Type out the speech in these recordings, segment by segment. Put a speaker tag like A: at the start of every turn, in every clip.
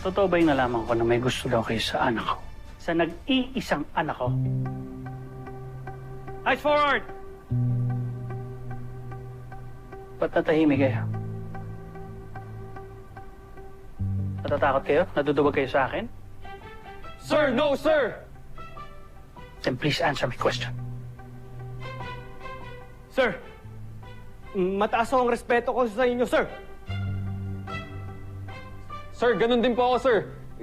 A: Totoo ba yung nalaman ko na may gusto daw kayo sa anak ko? Sa nag-iisang anak ko? Eyes forward! Ba't natahimik kayo? Natatakot kayo? Nadudubag kayo sa akin?
B: Sir, no, sir!
A: Then please answer my question.
B: Sir, mataas ang respeto ko sa inyo, sir. Sir, ganun din po ako, sir.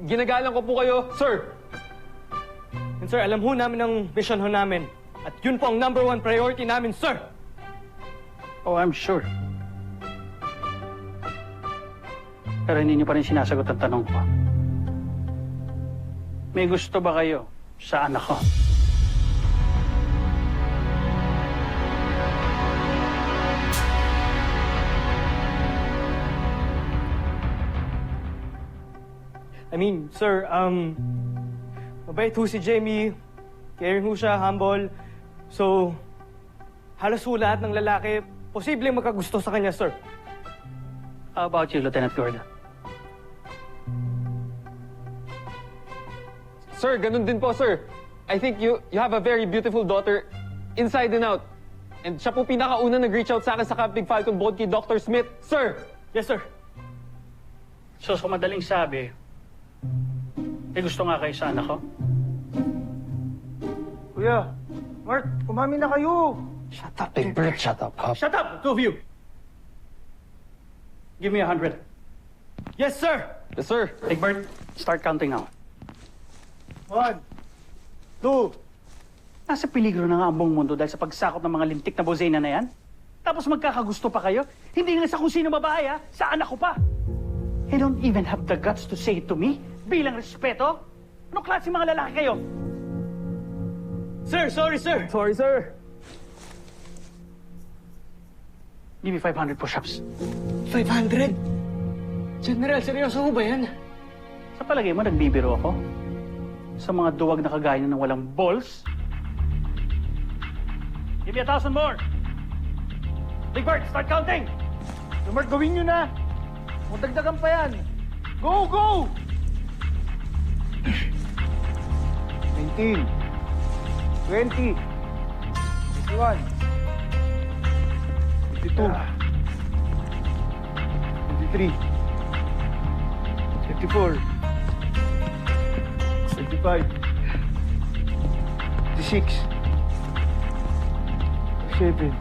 B: Ginagalang ko po kayo, sir. And sir, alam ho namin ang mission ho namin. At yun po ang #1 priority namin, sir.
A: Oh, I'm sure. Pero hindi niyo pa rin sinasagot ang tanong ko. May gusto ba kayo sa anak ko?
B: I mean, sir, mabait ho si Jamie. Caring ho siya, humble. So, halos ho lahat ng lalaki, posibleng magkagusto sa kanya, sir.
A: How about you, Lieutenant Gordon?
C: Sir, ganun din po, sir. I think you have a very beautiful daughter inside and out. And siya po pinakauna nag-reach out sa akin sa Camp Big Falcon bukod kay Dr. Smith. Sir!
B: Yes, sir.
A: So, sa madaling sabi, may gusto nga kayo sa anak ko?
D: Kuya, Mart, kumamin na kayo.
A: Shut up, Big Bird. Shut up, Hop.
B: Shut up, two of you.
A: Give me 100.
B: Yes, sir.
C: Yes, sir.
A: Big Bird, start counting now.
D: 1, 2,
A: Nasa peligro na nga ang buong mundo dahil sa pagsakot ng mga lintik na bozena na yan. Tapos magkakagusto pa kayo? Hindi nga sa kung sino babae, ha? Sa anak ko pa. You don't even have the guts to say it to me bilang respeto? Anong klase mga lalaki kayo?
B: Sir, sorry, sir.
C: Sorry, sir.
A: Give me 500 push-ups.
B: 500? General, seryoso ho ba yan?
A: Sa palagay mo, nagbibiro ako? Sa mga duwag na kagaya ng walang balls? Give me 1,000 more! Big Bird, start counting!
D: Mart, gawin nyo na. Magdagdagan pa yan. Go, go! 19, 20, 21, 22, 23, 24, 25, 26, 27,